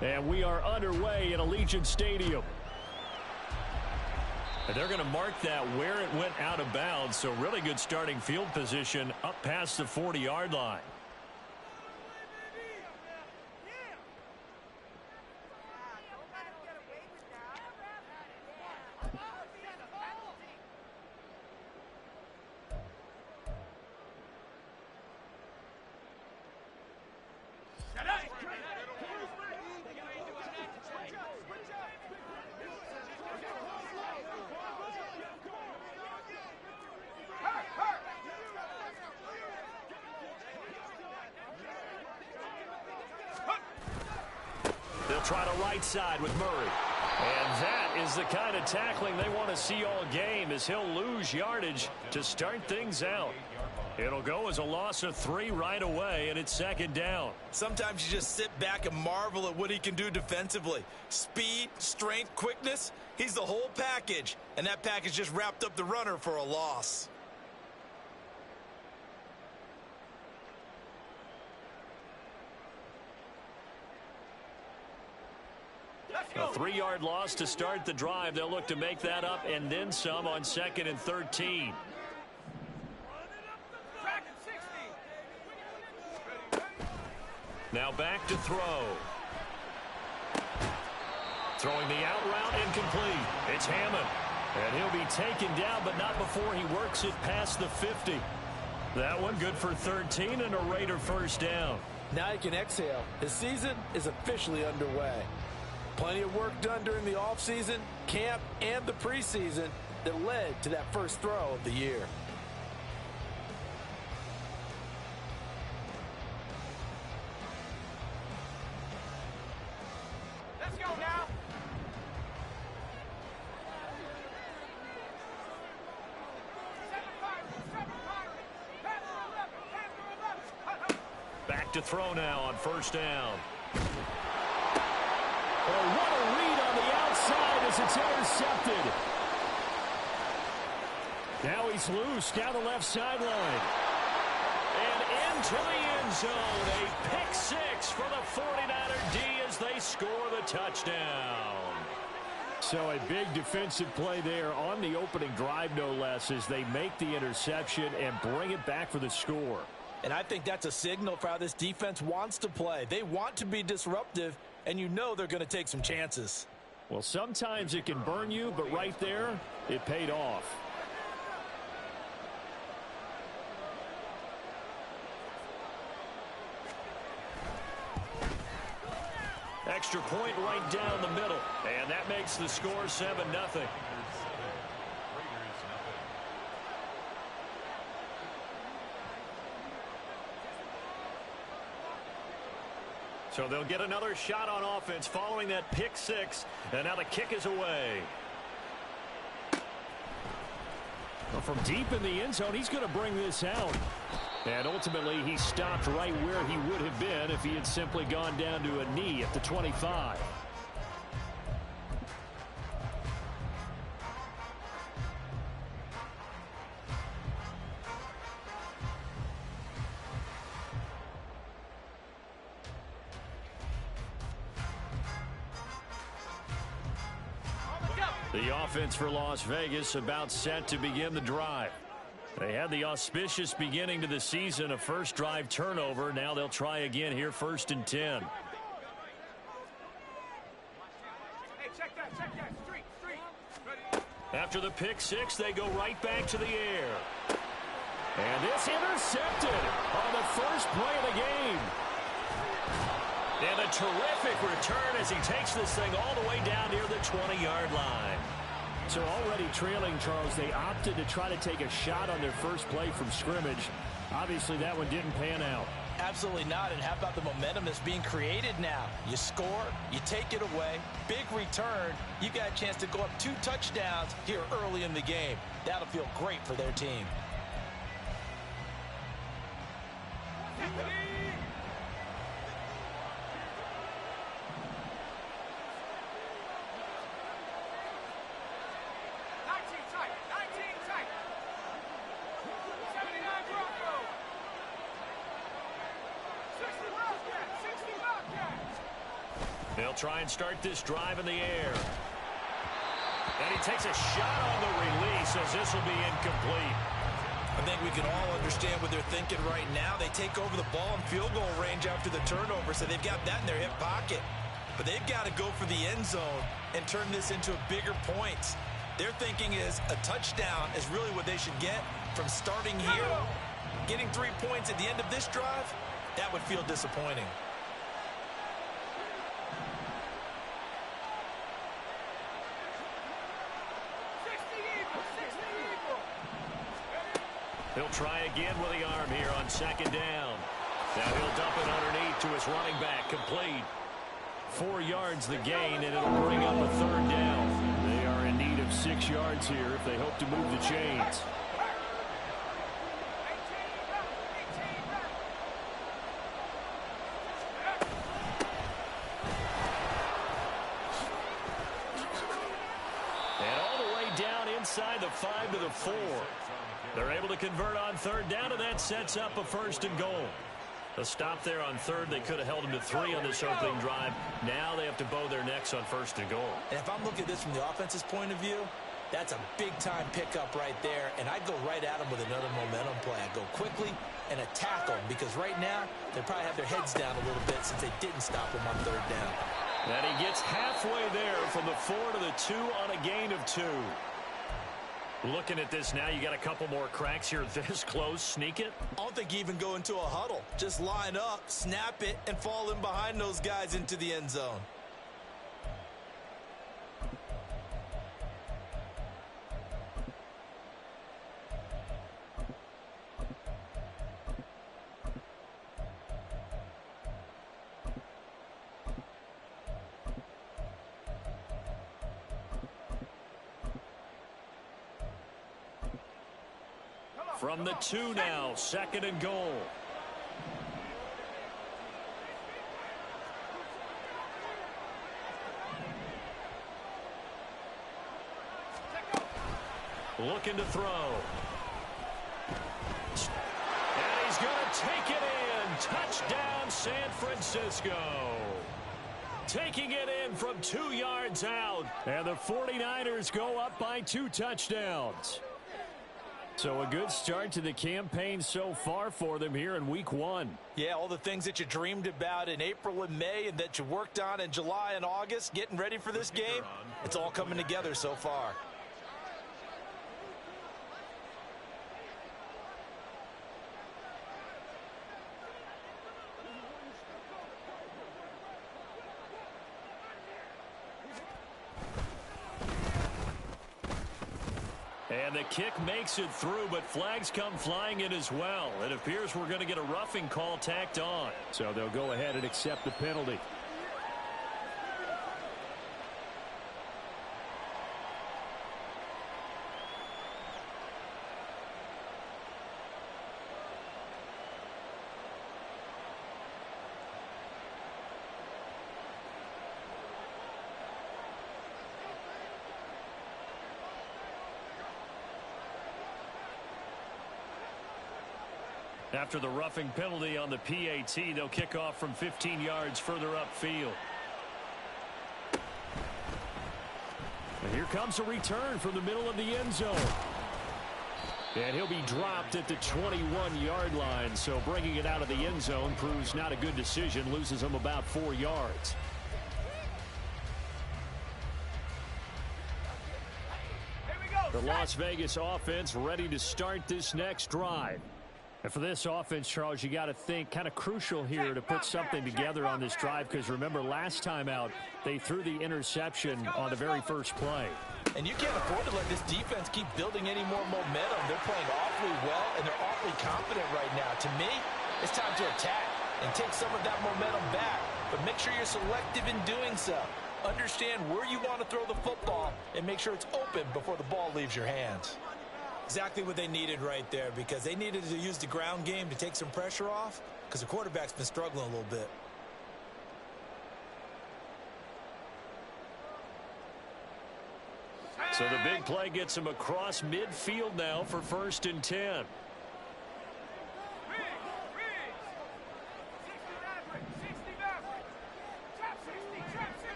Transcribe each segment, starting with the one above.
And we are underway at Allegiant Stadium. And they're going to mark that where it went out of bounds. So really good starting field position up past the 40-yard line. They'll try to right side with Murray. And that is the kind of tackling they want to see all game, as he'll lose yardage to start things out. It'll go as a loss of 3 right away, and it's second down. Sometimes you just sit back and marvel at what he can do defensively. Speed, strength, quickness, he's the whole package. And that package just wrapped up the runner for a loss. A 3-yard loss to start the drive. They'll look to make that up and then some on 2nd and 13. Now back to throw. Throwing the out route, incomplete. It's Hammond. And he'll be taken down, but not before he works it past the 50. That one good for 13 and a Raider first down. Now he can exhale. His season is officially underway. Plenty of work done during the offseason, camp, and the preseason that led to that first throw of the year. Let's go now. Back to throw now on first down. Oh, what a read on the outside as it's intercepted. Now he's loose down the left sideline. And into the end zone. A pick 6 for the 49er D as they score the touchdown. So a big defensive play there on the opening drive, no less, as they make the interception and bring it back for the score. And I think that's a signal for how this defense wants to play. They want to be disruptive, and you know they're going to take some chances. Well, sometimes it can burn you, but right there, it paid off. Extra point right down the middle, and that makes the score 7-0. So they'll get another shot on offense following that pick 6, and now the kick is away. Well, from deep in the end zone, he's going to bring this out. And ultimately, he stopped right where he would have been if he had simply gone down to a knee at the 25. The offense for Las Vegas about set to begin the drive. They had the auspicious beginning to the season, a first drive turnover. Now they'll try again here, 1st and 10. Hey, check that. Street. After the pick 6, they go right back to the air. And it's intercepted on the first play of the game. And a terrific return as he takes this thing all the way down near the 20-yard line. So already trailing, Charles, they opted to try to take a shot on their first play from scrimmage. Obviously, that one didn't pan out. Absolutely not. And how about the momentum that's being created now? You score, you take it away, big return. You got a chance to go up 2 touchdowns here early in the game. That'll feel great for their team. try and start this drive in the air. And he takes a shot on the release as this will be incomplete. I think we can all understand what they're thinking right now. They take over the ball in field goal range after the turnover, so they've got that in their hip pocket. But they've got to go for the end zone and turn this into a bigger points. Their thinking is a touchdown is really what they should get from starting here. Getting 3 points at the end of this drive, that would feel disappointing. He'll try again with the arm here on second down. Now he'll dump it underneath to his running back, complete. 4 yards the gain, and it'll bring up a third down. They are in need of 6 yards here if they hope to move the chains. And all the way down inside the 5 to the 4. They're able to convert on third down, and that sets up a first and goal. A stop there on third. They could have held them to 3 on this opening drive. Now they have to bow their necks on first and goal. And if I'm looking at this from the offense's point of view, that's a big-time pickup right there, and I'd go right at them with another momentum play. I'd go quickly and attack them, because right now they probably have their heads down a little bit since they didn't stop them on third down. And he gets halfway there from the 4 to the 2 on a gain of 2. Looking at this now, you got a couple more cracks here this close. Sneak it. I don't think you even go into a huddle. Just line up, snap it, and fall in behind those guys into the end zone. From the 2 now, second and goal. Looking to throw. And he's going to take it in. Touchdown, San Francisco. Taking it in from 2 yards out. And the 49ers go up by 2 touchdowns. So a good start to the campaign so far for them here in week 1. Yeah, all the things that you dreamed about in April and May and that you worked on in July and August, getting ready for this game, it's all coming together so far. And the kick makes it through, but flags come flying in as well. It appears we're going to get a roughing call tacked on. So they'll go ahead and accept the penalty. After the roughing penalty on the PAT, they'll kick off from 15 yards further upfield. And here comes a return from the middle of the end zone. And he'll be dropped at the 21-yard line, so bringing it out of the end zone proves not a good decision, loses him about 4 yards. The Las Vegas offense ready to start this next drive. And for this offense, Charles, you got to think kind of crucial here to put something together on this drive, because remember last time out they threw the interception on the very first play. And you can't afford to let this defense keep building any more momentum. They're playing awfully well, and they're awfully confident right now. To me, it's time to attack and take some of that momentum back, but make sure you're selective in doing so. Understand where you want to throw the football and make sure it's open before the ball leaves your hands. Exactly what they needed right there, because they needed to use the ground game to take some pressure off, because the quarterback's been struggling a little bit. So the big play gets him across midfield now for 1st and 10.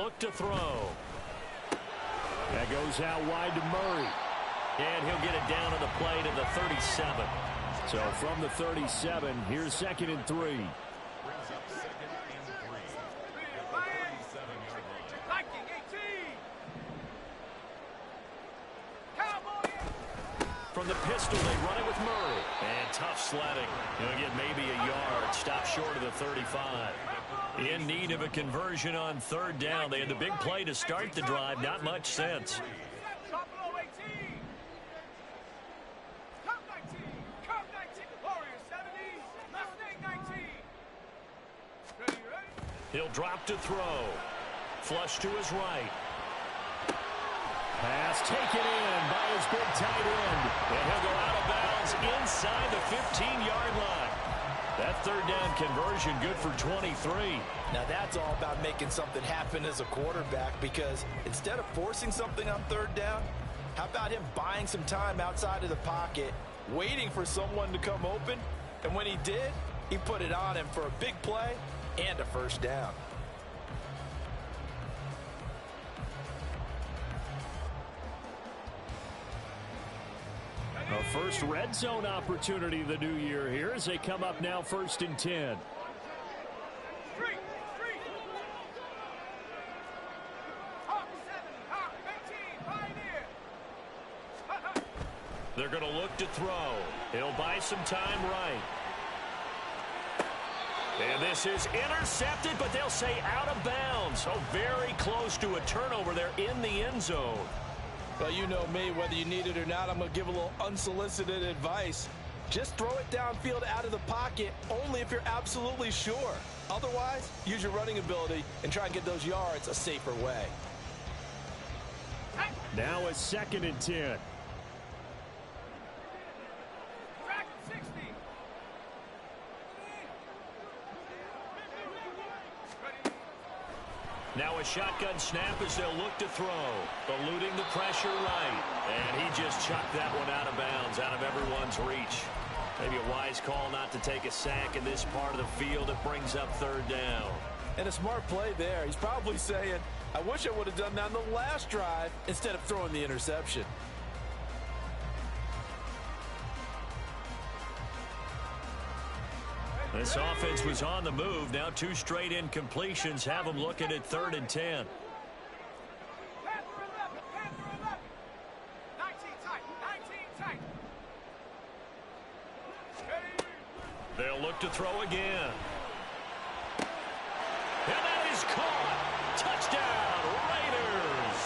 look to throw. That goes out wide to Murray. And he'll get it down to the play to the 37. So from the 37, here's 2nd and 3. From the pistol, they run it with Murray. And tough sledding. He'll get maybe a yard. Stop short of the 35. In need of a conversion on 3rd down. They had the big play to start the drive. Not much sense. He'll drop to throw. Flush to his right. Pass taken in by his big tight end. And he'll go out of bounds inside the 15-yard line. That 3rd down conversion good for 23. Now that's all about making something happen as a quarterback, because instead of forcing something on 3rd down, how about him buying some time outside of the pocket, waiting for someone to come open, and when he did, he put it on him for a big play and a 1st down. A first red zone opportunity of the new year here as they come up now 1st and 10. They're going to look to throw. He'll buy some time right. And this is intercepted, but they'll say out of bounds. Oh, very close to a turnover there in the end zone. Well, you know me, whether you need it or not, I'm going to give a little unsolicited advice. Just throw it downfield out of the pocket, only if you're absolutely sure. Otherwise, use your running ability and try and get those yards a safer way. Now it's 2nd and 10. Now a shotgun snap as they'll look to throw. Eluding the pressure right. And he just chucked that one out of bounds, out of everyone's reach. Maybe a wise call not to take a sack in this part of the field. It brings up 3rd down. And a smart play there. He's probably saying, I wish I would have done that on the last drive instead of throwing the interception. This offense was on the move. Now 2 straight incompletions have them looking at 3rd and 10. They'll look to throw again. And that is caught. Touchdown, Raiders.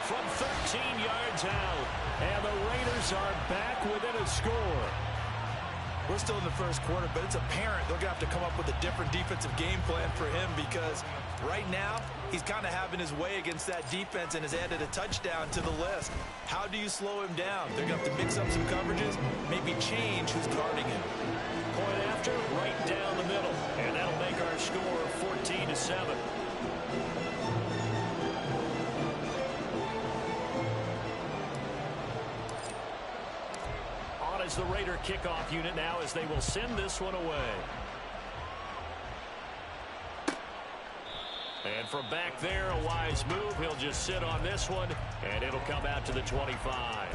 From 13 yards out. And the Raiders are back within a score. We're still in the first quarter, but it's apparent they're going to have to come up with a different defensive game plan for him, because right now he's kind of having his way against that defense and has added a touchdown to the list. How do you slow him down? They're going to have to mix up some coverages, maybe change who's guarding him. Point after, right down the middle. And that'll make our score 14-7. Is the Raider kickoff unit now as they will send this one away. And from back there, a wise move. He'll just sit on this one, and it'll come out to the 25.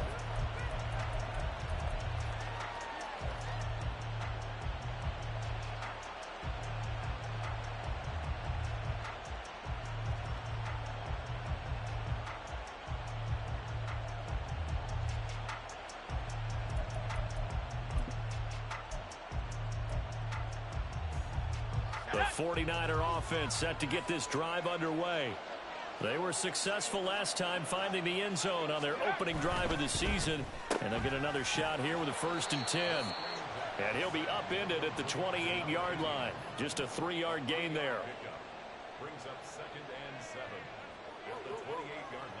The 49er offense set to get this drive underway. They were successful last time finding the end zone on their opening drive of the season. And they'll get another shot here with a 1st and 10. And he'll be upended at the 28-yard line. Just a 3-yard gain there. Brings up 2nd and 7 at the 28-yard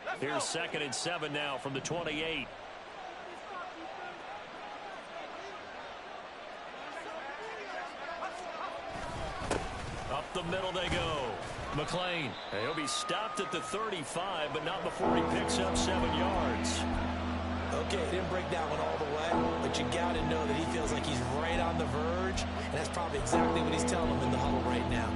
line. Here's 2nd and 7 now from the 28. Up the middle they go. McClain. He'll be stopped at the 35, but not before he picks up 7 yards. Okay, he didn't break that one all the way, but you got to know that he feels like he's right on the verge, and that's probably exactly what he's telling them in the huddle right now.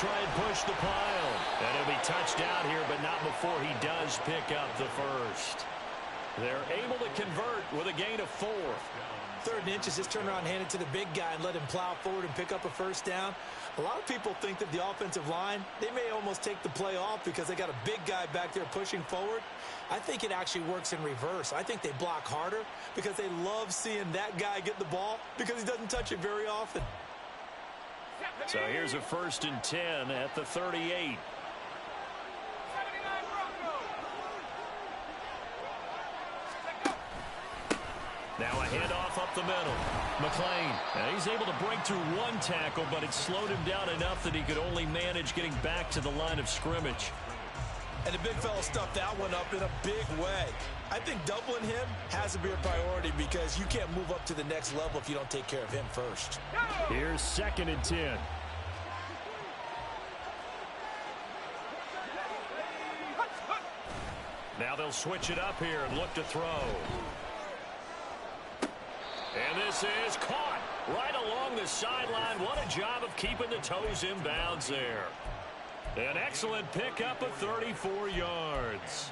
try and push the pile. And he'll be touched out here, but not before he does pick up the first. They're able to convert with a gain of 4. 3rd and inches, just turn around, hand it to the big guy, and let him plow forward and pick up a first down. A lot of people think that the offensive line, they may almost take the play off because they got a big guy back there pushing forward. I think it actually works in reverse. I think they block harder because they love seeing that guy get the ball because he doesn't touch it very often. So here's a 1st and 10 at the 38. Now a handoff up the middle. McClain, and he's able to break through 1 tackle, but it slowed him down enough that he could only manage getting back to the line of scrimmage. And the big fella stuffed that one up in a big way. I think doubling him has to be a priority because you can't move up to the next level if you don't take care of him first. Here's 2nd and 10. Now they'll switch it up here and look to throw. And this is caught right along the sideline. What a job of keeping the toes in bounds there. An excellent pickup of 34 yards.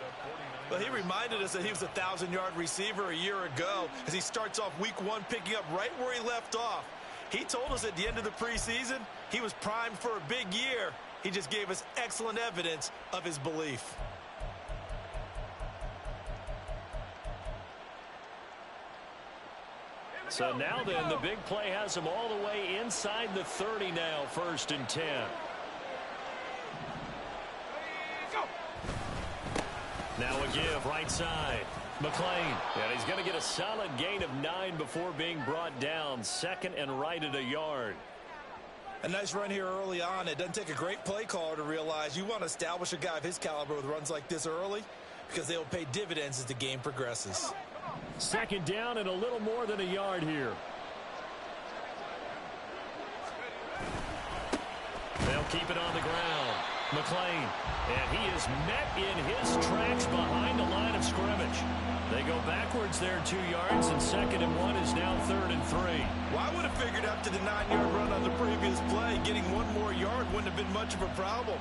Well, he reminded us that he was a 1,000-yard receiver a year ago as he starts off week 1 picking up right where he left off. He told us at the end of the preseason he was primed for a big year. He just gave us excellent evidence of his belief. So now then, the big play has him all the way inside the 30 now, 1st and 10. Now a give right side. McClain, and he's going to get a solid gain of 9 before being brought down. 2nd and right at a yard. A nice run here early on. It doesn't take a great play caller to realize you want to establish a guy of his caliber with runs like this early because they will pay dividends as the game progresses. 2nd down and a little more than a yard here. They'll keep it on the ground. McClain, and he is met in his tracks behind the line of scrimmage. They go backwards there 2 yards, and 2nd and 1 is now 3rd and 3. Well, I would have figured after the 9-yard run on the previous play, getting 1 more yard wouldn't have been much of a problem.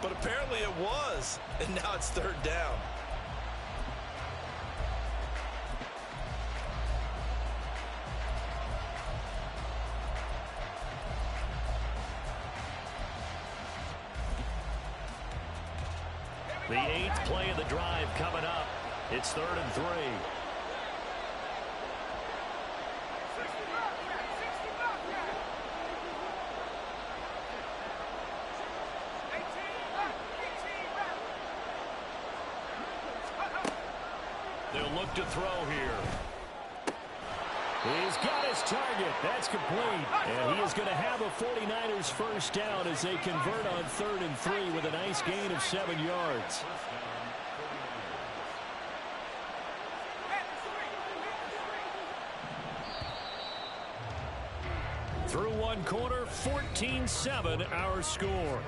But apparently it was, and now it's 3rd down. The 8th play of the drive coming up. It's 3rd and 3. They'll look to throw here. He's got his target. That's complete. And he is going to have a 49ers first down as they convert on 3rd and 3 with a nice gain of 7 yards. Through 1 quarter, 14-7 our score.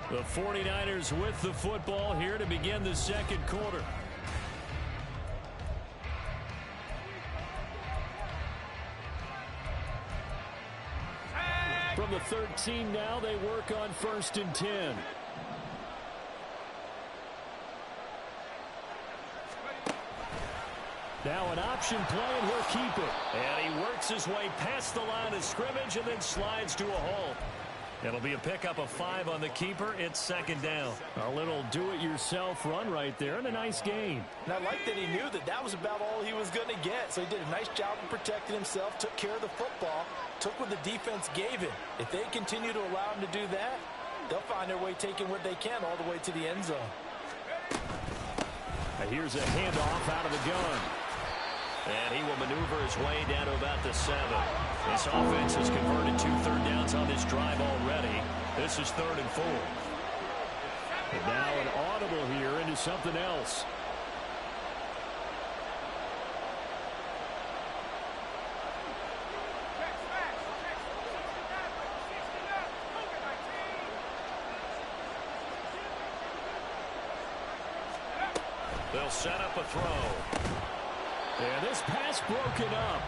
The 49ers with the football here to begin the 2nd quarter. From the 13 now, they work on 1st and 10. Now an option play, and he'll keep it. And he works his way past the line of scrimmage and then slides to a halt. It'll be a pickup of 5 on the keeper. It's 2nd down. A little do-it-yourself run right there and a nice gain. And I like that he knew that that was about all he was going to get. So he did a nice job of protecting himself, took care of the football, took what the defense gave him. If they continue to allow him to do that, they'll find their way taking what they can all the way to the end zone. And here's a handoff out of the gun. And he will maneuver his way down to about the 7. This offense has converted 2 third downs on this drive already. This is 3rd and 4. And now an audible here into something else. They'll set up a throw. And this pass broken up.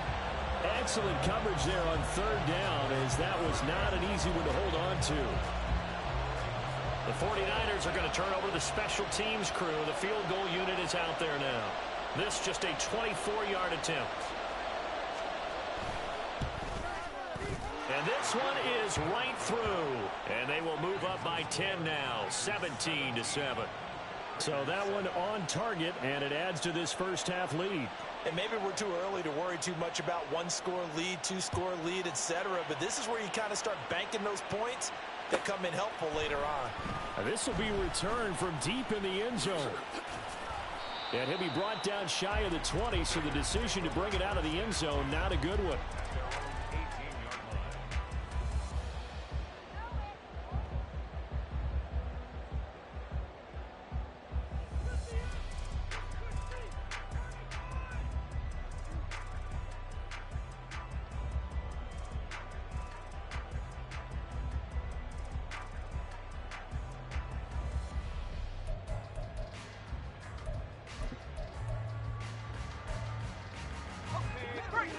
Excellent coverage there on third down, as that was not an easy one to hold on to. The 49ers are going to turn over to the special teams crew. The field goal unit is out there now. This just a 24-yard attempt. And this one is right through. And they will move up by 10 now, 17-7. So that one on target, and it adds to this first half lead. And maybe we're too early to worry too much about one-score lead, two-score lead, etc. But this is where you kind of start banking those points that come in helpful later on. And this will be returned from deep in the end zone. And he'll be brought down shy of the 20, so the decision to bring it out of the end zone, not a good one.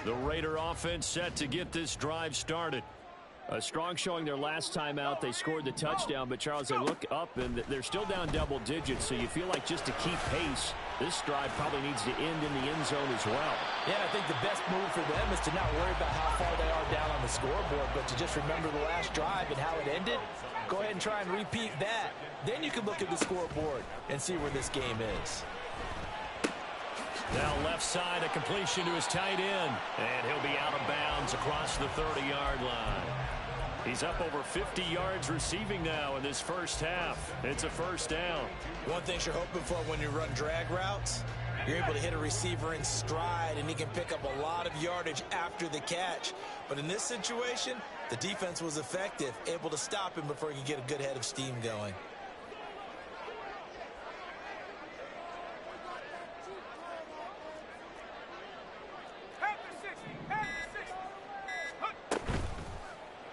The Raider offense set to get this drive started. A strong showing their last time out. They scored the touchdown, but Charles, they look up and they're still down double digits, so you feel like just to keep pace, this drive probably needs to end in the end zone as well. Yeah, I think the best move for them is to not worry about how far they are down on the scoreboard, but to just remember the last drive and how it ended. Go ahead and try and repeat that. Then you can look at the scoreboard and see where this game is. Now left side, a completion to his tight end. And he'll be out of bounds across the 30-yard line. He's up over 50 yards receiving now in this first half. It's a first down. One thing you're hoping for when you run drag routes, you're able to hit a receiver in stride, and he can pick up a lot of yardage after the catch. But in this situation, the defense was effective, able to stop him before he could get a good head of steam going.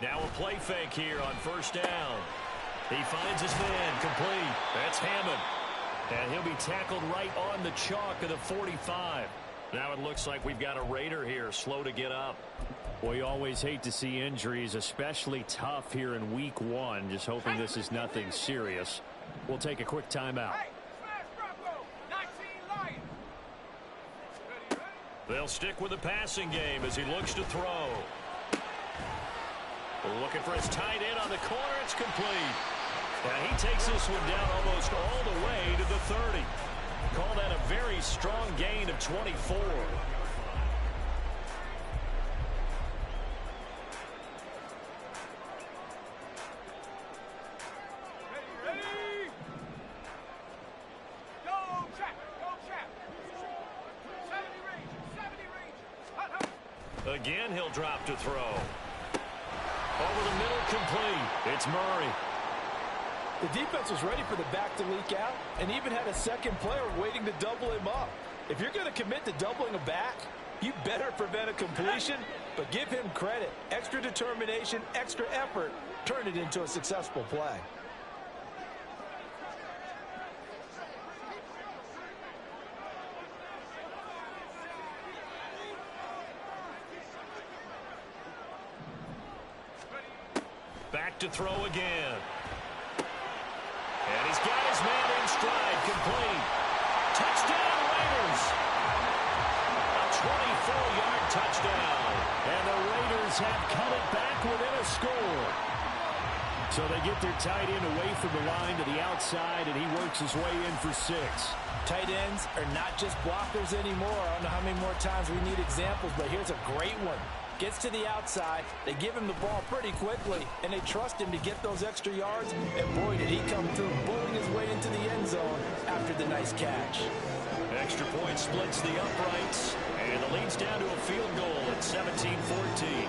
Now a play fake here on first down. He finds his man complete. That's Hammond. And he'll be tackled right on the chalk of the 45. Now it looks like we've got a Raider here, slow to get up. Well, you always hate to see injuries, especially tough here in week one. Just hoping this is nothing serious. We'll take a quick timeout. They'll stick with the passing game as he looks to throw. Looking for his tight end on the corner. It's complete. And he takes this one down almost all the way to the 30. Call that a very strong gain of 24. Again, he'll drop to throw. Over the middle, complete. It's Murray. The defense was ready for the back to leak out and even had a second player waiting to double him up. If you're going to commit to doubling a back, you better prevent a completion, but give him credit. Extra determination, extra effort, turn it into a successful play. Back to throw again. And he's got his man in stride, complete. Touchdown, Raiders. A 24-yard touchdown. And the Raiders have cut it back within a score. So they get their tight end away from the line to the outside, and he works his way in for 6. Tight ends are not just blockers anymore. I don't know how many more times we need examples, but here's a great one. Gets to the outside, they give him the ball pretty quickly, and they trust him to get those extra yards, and boy, did he come through, bowling his way into the end zone after the nice catch. Extra point splits the uprights, and the lead's down to a field goal at 17-14.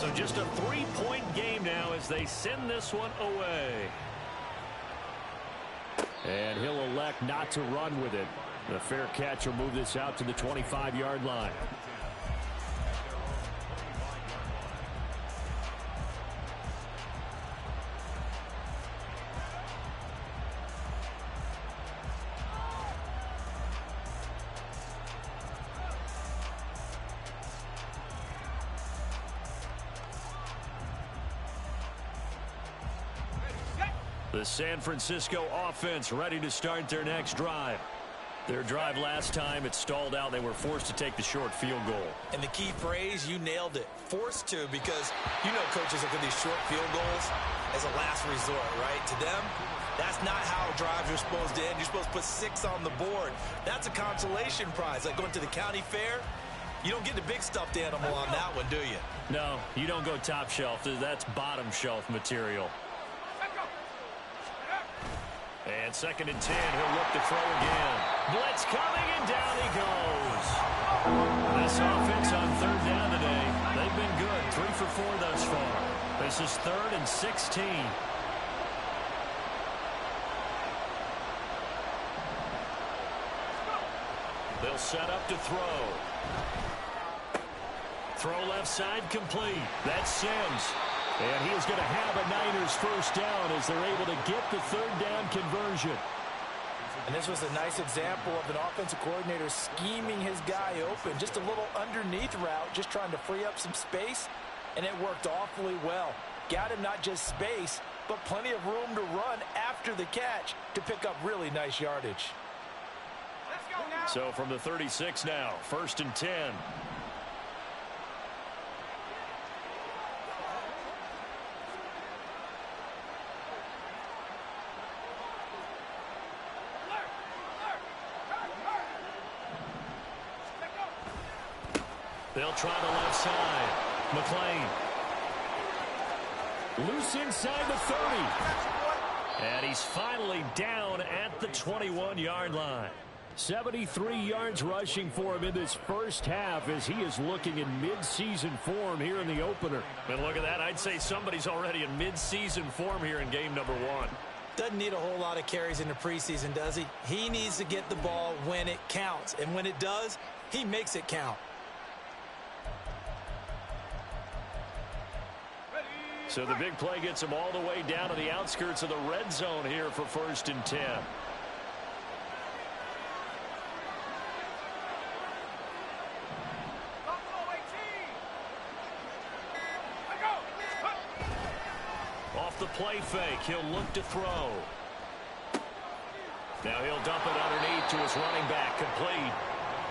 So just a 3-point game now as they send this one away. And he'll elect not to run with it. The fair catch will move this out to the 25-yard line. The San Francisco offense ready to start their next drive. Their drive last time, it stalled out. They were forced to take the short field goal. And the key phrase, you nailed it. Forced to, because you know coaches look at these short field goals as a last resort, right? To them, that's not how drives are supposed to end. You're supposed to put 6 on the board. That's a consolation prize. Like going to the county fair, you don't get the big stuffed animal on that one, do you? No, you don't go top shelf. That's bottom shelf material. And 2nd and 10, he'll look to throw again. Blitz coming, and down he goes. This offense on 3rd down today, they've been good. 3 for 4 thus far. This is 3rd and 16. They'll set up to throw. Throw left side complete. That's Sims. And he is going to have a Niners first down as they're able to get the 3rd down conversion. And this was a nice example of an offensive coordinator scheming his guy open. Just a little underneath route, just trying to free up some space, and it worked awfully well. Got him not just space, but plenty of room to run after the catch to pick up really nice yardage. Let's go now. So from the 36 now, 1st and 10. They'll try the left side. McLean. Loose inside the 30. And he's finally down at the 21-yard line. 73 yards rushing for him in this first half as he is looking in mid-season form here in the opener. And look at that. I'd say somebody's already in mid-season form here in game number 1. Doesn't need a whole lot of carries in the preseason, does he? He needs to get the ball when it counts. And when it does, he makes it count. So the big play gets him all the way down to the outskirts of the red zone here for 1st and 10. Off the play fake, he'll look to throw. Now he'll dump it underneath to his running back, complete.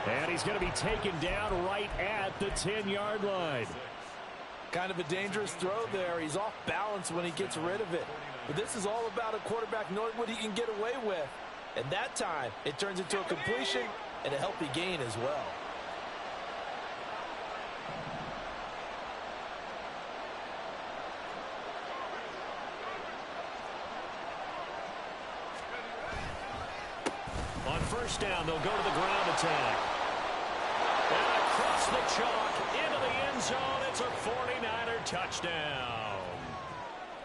And he's going to be taken down right at the 10-yard line. Kind of a dangerous throw there. He's off balance when he gets rid of it. But this is all about a quarterback knowing what he can get away with. And that time, it turns into a completion and a healthy gain as well. On 1st down, they'll go to the ground attack. And across the chalk, into the end zone, it's a 49er touchdown.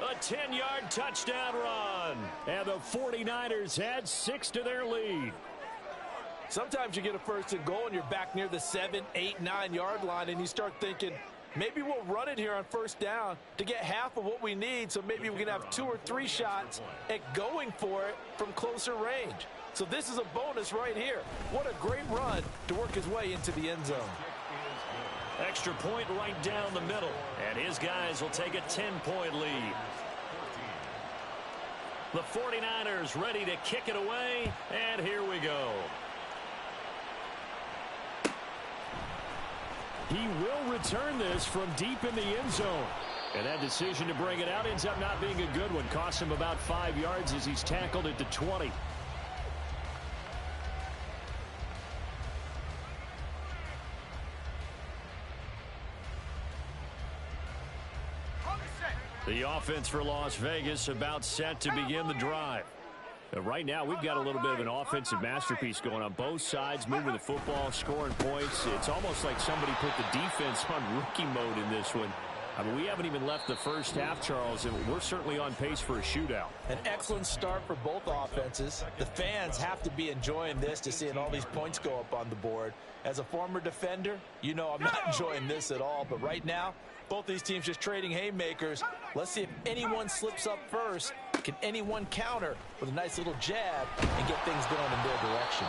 A 10-yard touchdown run. And the 49ers add 6 to their lead. Sometimes you get a 1st and goal and you're back near the 7, 8, 9-yard line and you start thinking, maybe we'll run it here on 1st down to get half of what we need, so maybe we can have 2 or 3 shots at going for it from closer range. So this is a bonus right here. What a great run to work his way into the end zone. Extra point right down the middle. And his guys will take a 10-point lead. The 49ers ready to kick it away. And here we go. He will return this from deep in the end zone. And that decision to bring it out ends up not being a good one. Costs him about 5 yards as he's tackled at the 20. The offense for Las Vegas about set to begin the drive. Right now, we've got a little bit of an offensive masterpiece going on. Both sides moving the football, scoring points. It's almost like somebody put the defense on rookie mode in this one. I mean, we haven't even left the first half, Charles, and we're certainly on pace for a shootout. An excellent start for both offenses. The fans have to be enjoying this to seeing all these points go up on the board. As a former defender, you know I'm not enjoying this at all. But right now, both these teams just trading haymakers. Let's see if anyone slips up first. Can anyone counter with a nice little jab and get things going in their direction?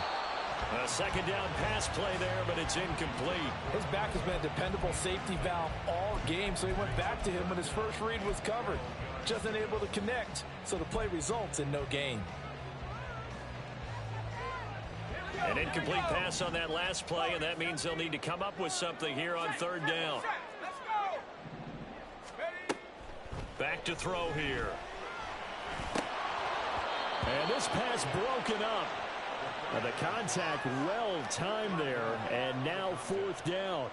A second down pass play there, but it's incomplete. His back has been a dependable safety valve all game, so he went back to him when his first read was covered. Just unable to connect, so the play results in no gain. An incomplete pass on that last play, and that means they'll need to come up with something here on third down. Back to throw here. And this pass broken up. The contact well timed there, and now fourth down.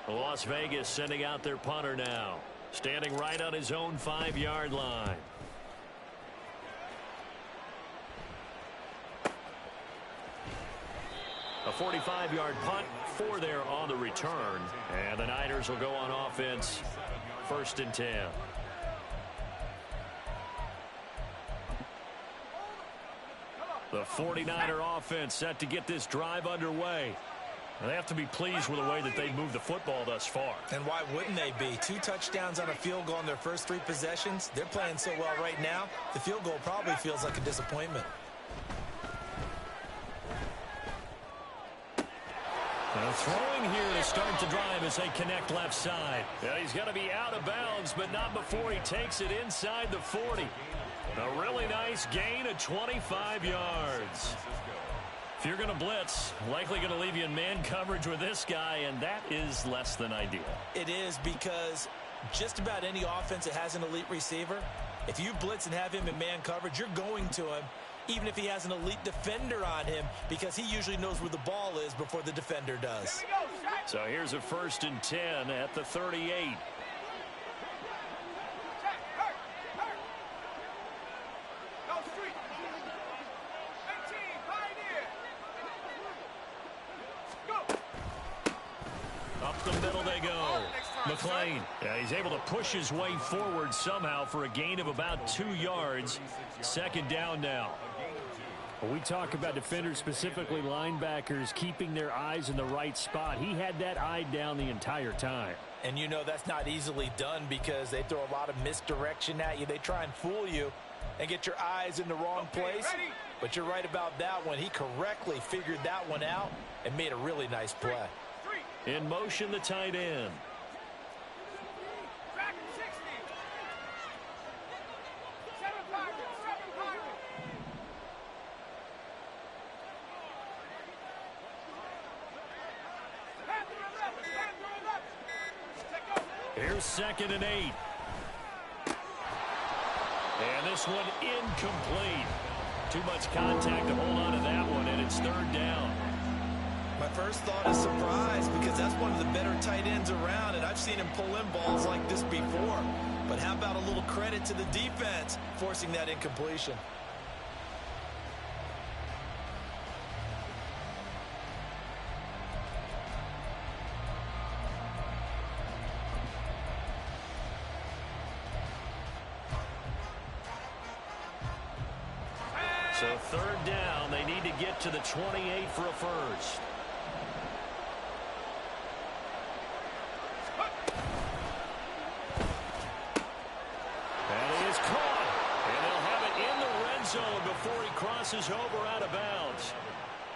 Las Vegas sending out their punter now, standing right on his own 5-yard line. A 45-yard punt for there on the return, and the Niners will go on offense, 1st and 10. The 49er offense set to get this drive underway. They have to be pleased with the way that they've moved the football thus far. And why wouldn't they be? 2 touchdowns on a field goal in their first 3 possessions. They're playing so well right now, the field goal probably feels like a disappointment. Throwing here to start the drive as they connect left side. Yeah, he's going to be out of bounds, but not before he takes it inside the 40. A really nice gain of 25 yards. If you're going to blitz, likely going to leave you in man coverage with this guy, and that is less than ideal. It is, because just about any offense that has an elite receiver, if you blitz and have him in man coverage, you're going to him, even if he has an elite defender on him, because he usually knows where the ball is before the defender does. So here's a 1st and 10 at the 38. Up the middle they go. McClain, he's able to push his way forward somehow for a gain of about 2 yards. 2nd down now. We talk about defenders, specifically linebackers, keeping their eyes in the right spot. He had that eye down the entire time. And you know that's not easily done because they throw a lot of misdirection at you. They try and fool you and get your eyes in the wrong place. But you're right about that one. He correctly figured that one out and made a really nice play. In motion, the tight end. Here's 2nd and 8. And this one incomplete. Too much contact to hold on to that one, and it's 3rd down. My first thought is surprise, because that's one of the better tight ends around, and I've seen him pull in balls like this before. But how about a little credit to the defense forcing that incompletion? So 3rd down, they need to get to the 28 for a first. And it is caught. And they'll have it in the red zone before he crosses over out of bounds.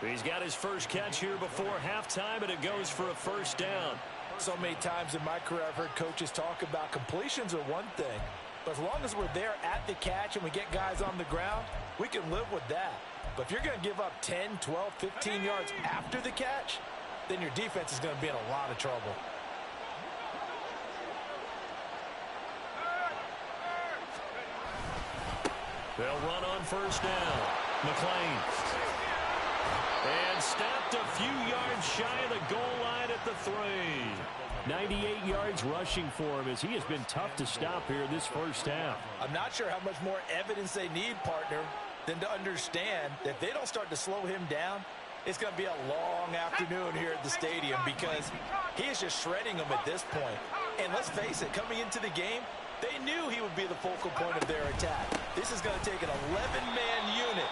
He's got his first catch here before halftime, and it goes for a 1st down. So many times in my career I've heard coaches talk about completions are one thing. But as long as we're there at the catch and we get guys on the ground, we can live with that. But if you're going to give up 10, 12, 15 yards after the catch, then your defense is going to be in a lot of trouble. They'll run on 1st down. McClain. And stopped a few yards shy of the goal line at the 3. 98 yards rushing for him, as he has been tough to stop here this 1st half. I'm not sure how much more evidence they need, partner, than to understand that if they don't start to slow him down, it's going to be a long afternoon here at the stadium, because he is just shredding them at this point. And let's face it, coming into the game, they knew he would be the focal point of their attack. This is going to take an 11-man unit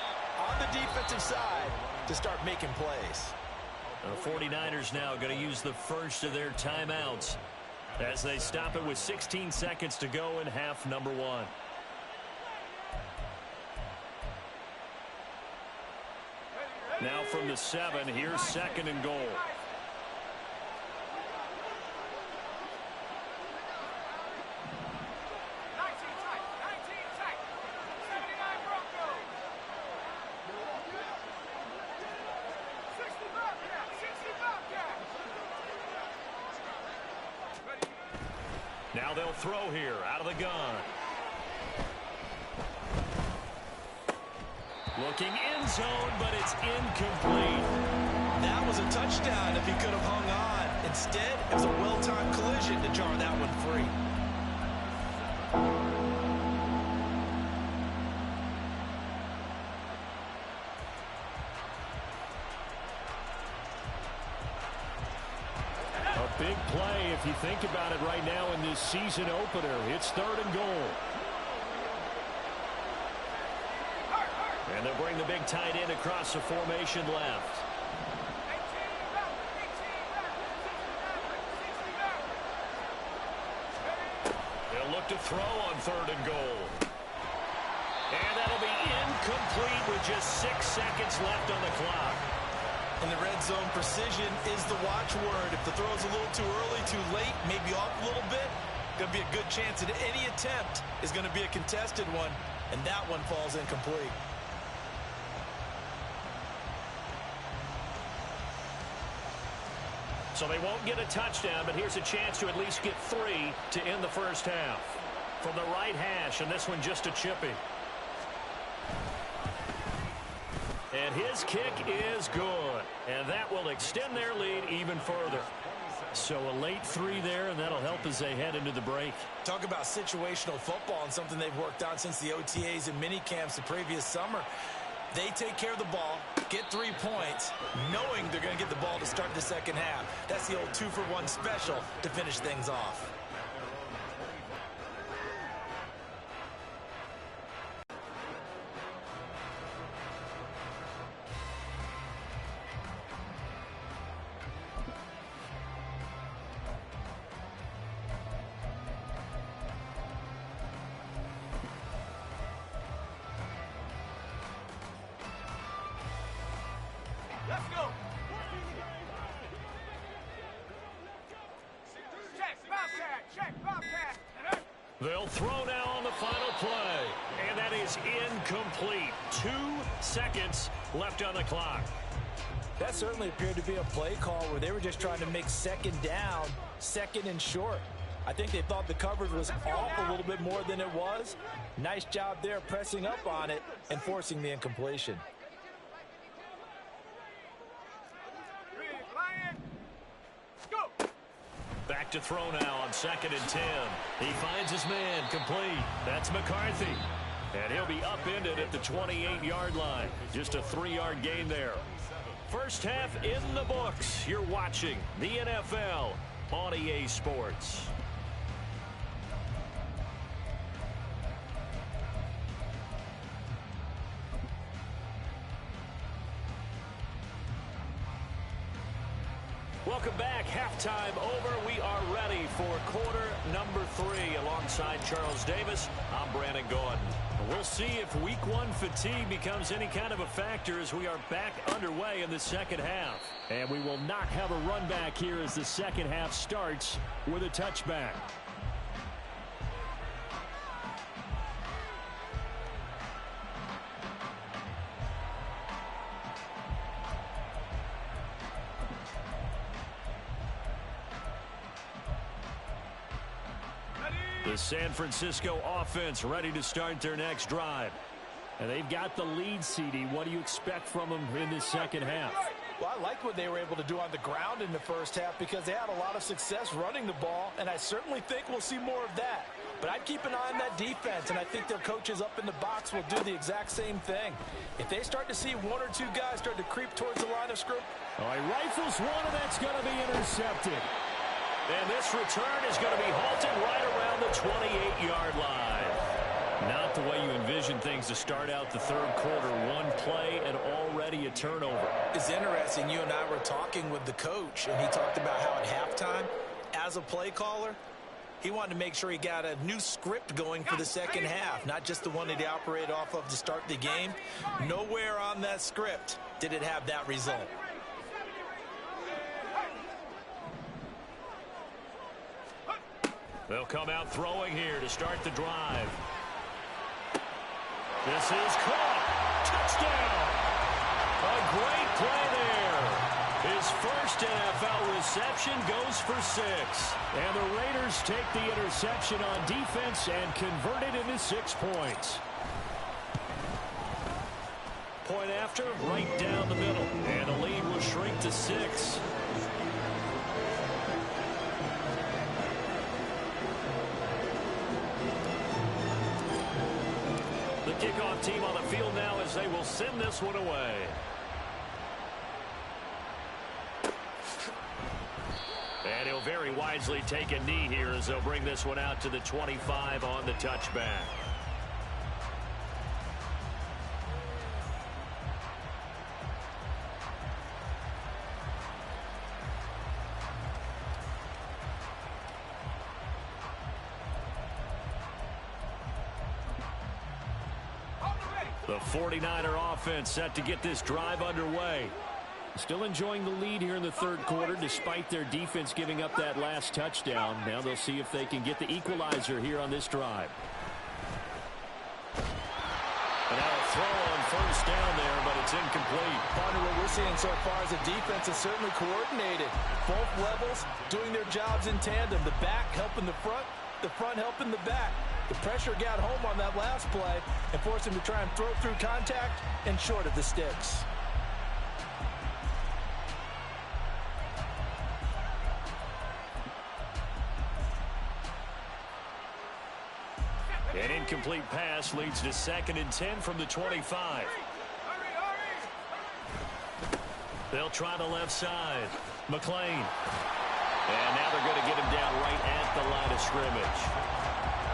on the defensive side to start making plays. The 49ers now going to use the first of their timeouts as they stop it with 16 seconds to go in half number 1. Now from the 7, here's 2nd and goal. Now they'll throw here out of the gun. Looking end zone, but it's incomplete. That was a touchdown if he could have hung on. Instead, it was a well-timed collision to jar that one free. A big play if you think about it right now in this season opener. It's 3rd and goal. And they'll bring the big tight end across the formation left. They'll look to throw on 3rd and goal. And that'll be incomplete with just 6 seconds left on the clock. In the red zone, precision is the watchword. If the throw's a little too early, too late, maybe off a little bit, going to be a good chance that any attempt is going to be a contested one, and that one falls incomplete. So they won't get a touchdown, but here's a chance to at least get 3 to end the first half. From the right hash, and this one just a chippy. And his kick is good. And that will extend their lead even further. So a late 3 there, and that'll help as they head into the break. Talk about situational football and something they've worked on since the OTAs and mini camps the previous summer. They take care of the ball, get 3 points, knowing they're going to get the ball to start the second half. That's the old 2-for-1 special to finish things off. Let's go. Check, Bobcat. Check, Bobcat. They'll throw now on the final play. And that is incomplete. 2 seconds left on the clock. That certainly appeared to be a play call where they were just trying to make second down, 2nd and short. I think they thought the coverage was off a little bit more than it was. Nice job there pressing up on it and forcing the incompletion. Back to throw now on 2nd and 10. He finds his man complete. That's McCarthy. And he'll be upended at the 28-yard line. Just a 3-yard gain there. First half in the books. You're watching the NFL on EA Sports. Welcome back. Halftime over. We are ready for quarter number 3. Alongside Charles Davis, I'm Brandon Gaudin. We'll see if week 1 fatigue becomes any kind of a factor as we are back underway in the second half. And we will not have a run back here as the second half starts with a touchback. The San Francisco offense ready to start their next drive. And they've got the lead, CD. What do you expect from them in this second half? Well, I like what they were able to do on the ground in the first half because they had a lot of success running the ball, and I certainly think we'll see more of that. But I'd keep an eye on that defense, and I think their coaches up in the box will do the exact same thing. If they start to see 1 or 2 guys start to creep towards the line of scrimmage. All right, rifles one, and that's going to be intercepted. And this return is going to be halted right around the 28-yard line. Not the way you envision things to start out the third quarter. One play and already a turnover. It's interesting. You and I were talking with the coach, and he talked about how at halftime, as a play caller, he wanted to make sure he got a new script going for the second half, not just the one that he operated off of to start the game. Nowhere on that script did it have that result. They'll come out throwing here to start the drive. This is caught. Touchdown. A great play there. His first NFL reception goes for 6. And the Raiders take the interception on defense and convert it into 6 points. Point after, right down the middle. And the lead will shrink to 6. The kickoff team on the field now as they will send this one away. And he'll very wisely take a knee here as they'll bring this one out to the 25 on the touchback. The 49er offense set to get this drive underway. Still enjoying the lead here in the third quarter despite their defense giving up that last touchdown. Now they'll see if they can get the equalizer here on this drive. And now a throw on first down there, but it's incomplete. Partner, what we're seeing so far is the defense is certainly coordinated. Both levels doing their jobs in tandem. The back helping the front helping the back. The pressure got home on that last play and forced him to try and throw through contact and short of the sticks. An incomplete pass leads to 2nd and 10 from the 25. They'll try the left side. McLean. And now they're going to get him down right at the line of scrimmage.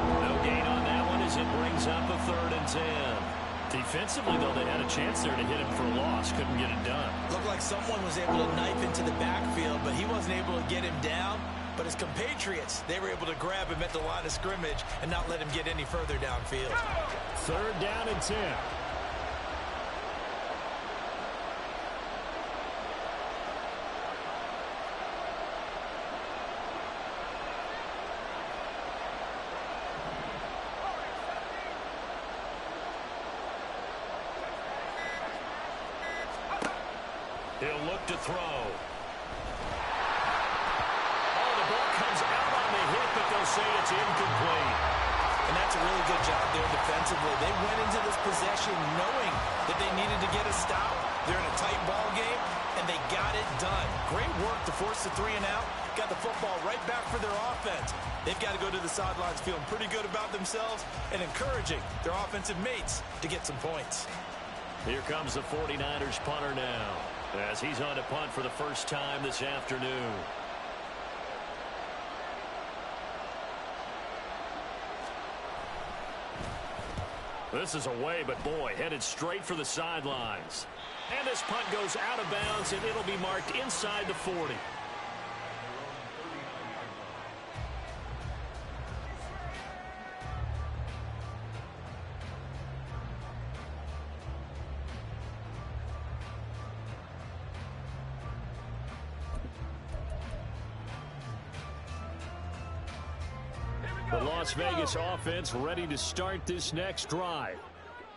No gain on that one as it brings up a 3rd and 10. Defensively, though, they had a chance there to hit him for a loss. Couldn't get it done. Looked like someone was able to knife into the backfield, but he wasn't able to get him down. But his compatriots, they were able to grab him at the line of scrimmage and not let him get any further downfield. 3rd down and 10. He'll look to throw. Oh, the ball comes out on the hit, but they'll say it's incomplete. And that's a really good job there defensively. They went into this possession knowing that they needed to get a stop. They're in a tight ball game, and they got it done. Great work to force the 3 and out. Got the football right back for their offense. They've got to go to the sidelines feeling pretty good about themselves and encouraging their offensive mates to get some points. Here comes the 49ers punter now, as he's on to punt for the first time this afternoon. This is away, but boy, headed straight for the sidelines. And this punt goes out of bounds, and it'll be marked inside the 40. The Las Vegas offense ready to start this next drive.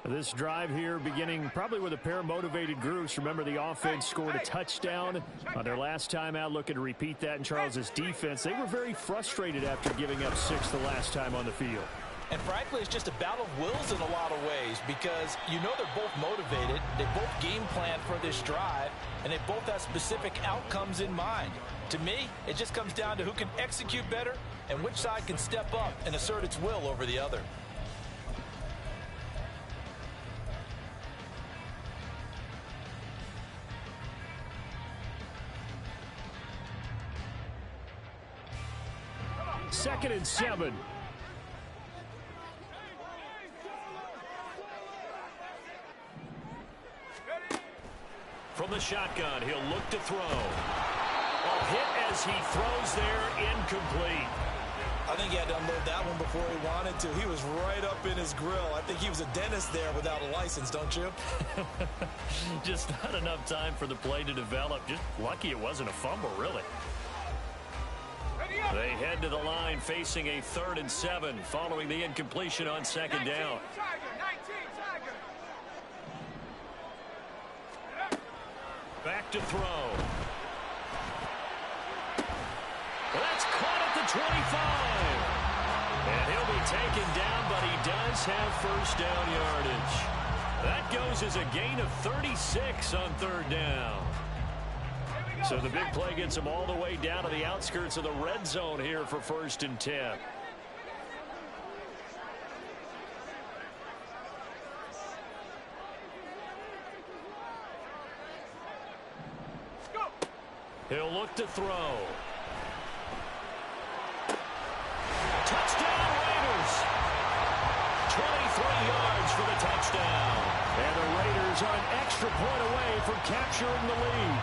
This drive here beginning probably with a pair of motivated groups. Remember, the offense scored a touchdown on their last time out, looking to repeat that in Charles's defense. They were very frustrated after giving up 6 the last time on the field. And frankly, it's just a battle of wills in a lot of ways because you know they're both motivated. They both game plan for this drive, and they both have specific outcomes in mind. To me, it just comes down to who can execute better and which side can step up and assert its will over the other. 2nd and 7. From the shotgun, he'll look to throw. Hit as he throws there, incomplete. I think he had to unload that one before he wanted to. He was right up in his grill. I think he was a dentist there without a license, don't you? Just not enough time for the play to develop. Just lucky it wasn't a fumble, really. They head to the line facing a 3rd and 7 following the incompletion on 2nd down. Back to throw. That's caught at the 25. And he'll be taken down, but he does have 1st down yardage. That goes as a gain of 36 on 3rd down. So the big play gets him all the way down to the outskirts of the red zone here for 1st and 10. He'll look to throw. Touchdown Raiders! 23 yards for the touchdown. And the Raiders are an extra point away from capturing the lead.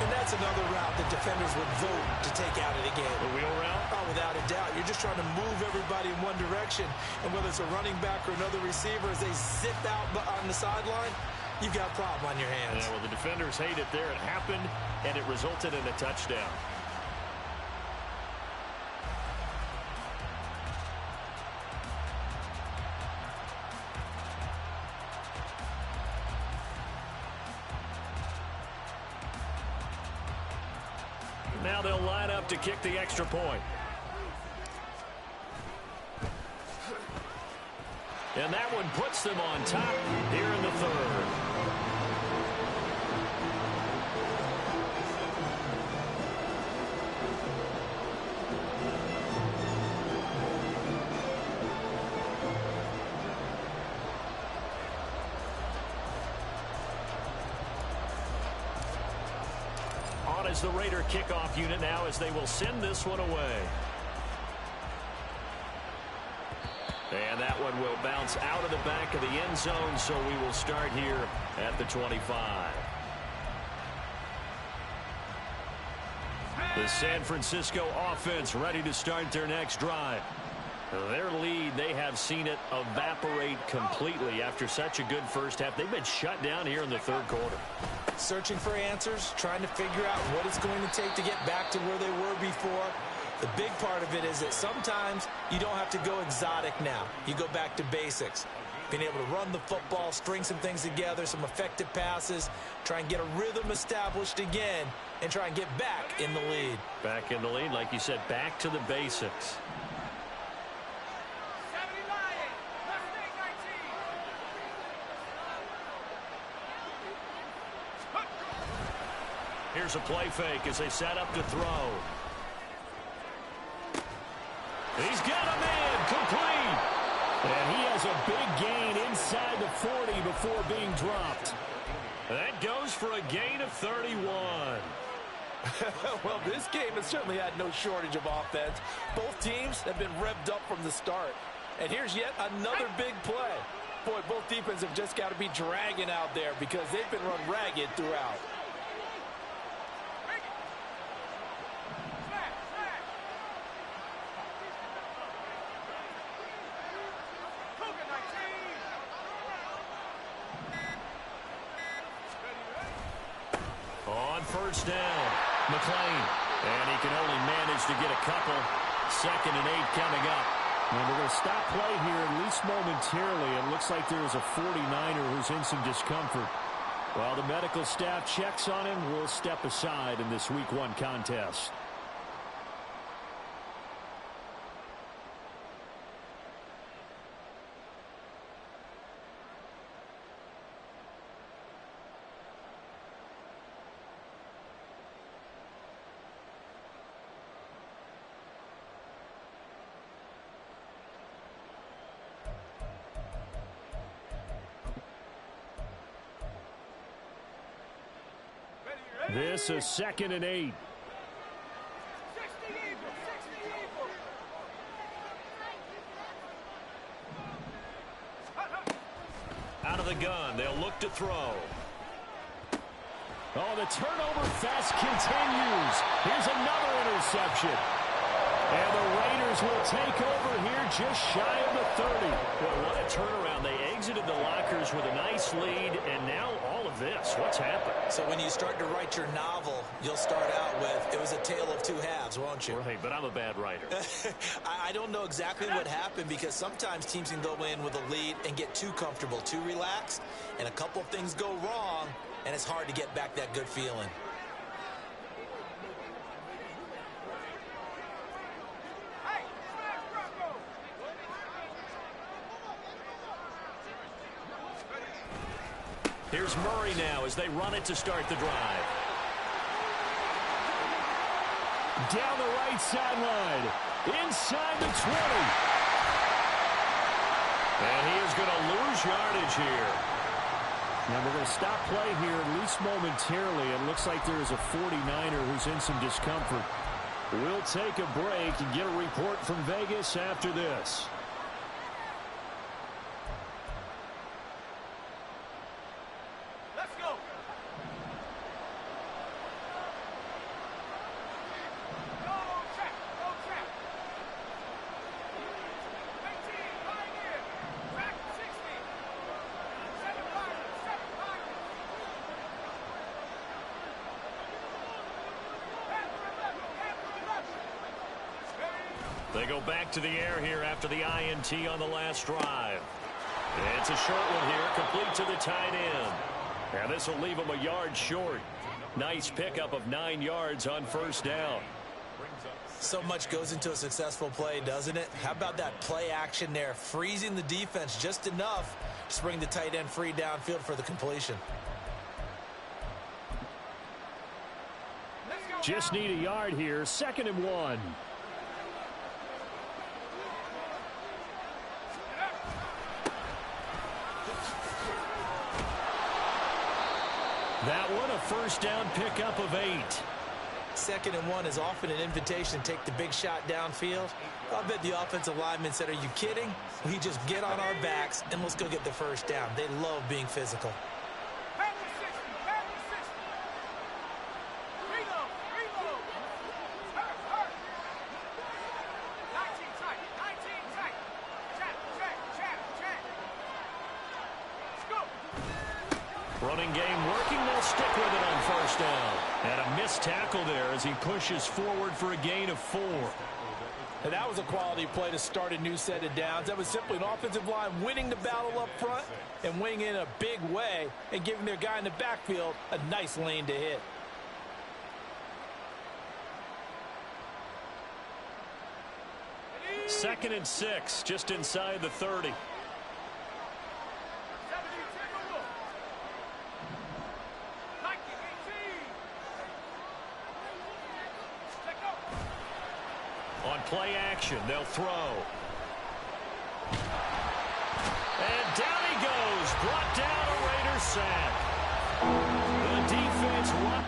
And that's another route that defenders would vote to take out of the game. The wheel route? Oh, without a doubt. You're just trying to move everybody in one direction. And whether it's a running back or another receiver, as they zip out on the sideline, you've got a problem on your hands. Yeah, well, the defenders hate it there. It happened, and it resulted in a touchdown. Now they'll line up to kick the extra point. And that one puts them on top here in the 3rd. On is the Raider kickoff unit now as they will send this one away. And that one will bounce out of the back of the end zone, so we will start here at the 25. The San Francisco offense ready to start their next drive. Their lead, they have seen it evaporate completely after such a good first half. They've been shut down here in the 3rd quarter. Searching for answers, trying to figure out what it's going to take to get back to where they were before. The big part of it is that sometimes you don't have to go exotic now. You go back to basics. Being able to run the football, string some things together, some effective passes, try and get a rhythm established again, and try and get back in the lead. Back in the lead, like you said, back to the basics. Here's a play fake as they set up to throw. He's got a man complete. And he has a big gain inside the 40 before being dropped. That goes for a gain of 31. Well, this game has certainly had no shortage of offense. Both teams have been revved up from the start. And here's yet another big play. Boy, both defenses have just got to be dragging out there because they've been run ragged throughout. On 1st down, McClain. And he can only manage to get a couple. 2nd and 8 coming up. And we're going to stop play here, at least momentarily. It looks like there is a 49er who's in some discomfort. While the medical staff checks on him, we'll step aside in this Week 1 contest. This is 2nd and 8. of the gun. They'll look to throw. Oh, the turnover fest continues. Here's another interception. And the Raiders will take over here just shy of the 30. Well, what a turnaround. They exited the lockers with a nice lead, and now all of this. What's happened? So when you start to write your novel, you'll start out with, it was a tale of two halves, won't you? Right, but I'm a bad writer. I don't know exactly what happened because sometimes teams can go in with a lead and get too comfortable, too relaxed, and a couple of things go wrong, and it's hard to get back that good feeling. Here's Murray now as they run it to start the drive. Down the right sideline. Inside the 20. And he is going to lose yardage here. Now we're going to stop play here, at least momentarily. It looks like there is a 49er who's in some discomfort. We'll take a break and get a report from Vegas after this. They go back to the air here after the INT on the last drive. It's a short one here, complete to the tight end. And this will leave them a yard short. Nice pickup of 9 yards on first down. So much goes into a successful play, doesn't it? How about that play action there, freezing the defense just enough to bring the tight end free downfield for the completion. Just need a yard here, 2nd and 1. That one, a first down pickup of 8. 2nd and 1 is often an invitation to take the big shot downfield. I bet the offensive lineman said, are you kidding? We just get on our backs and let's go get the first down. They love being physical. Running game working. They'll stick with it on first down. And a missed tackle there as he pushes forward for a gain of 4. And that was a quality play to start a new set of downs. That was simply an offensive line winning the battle up front and winning in a big way and giving their guy in the backfield a nice lane to hit. Second and 6, just inside the 30. On play action, they'll throw. And down he goes. Brought down, a Raider sack. The defense run.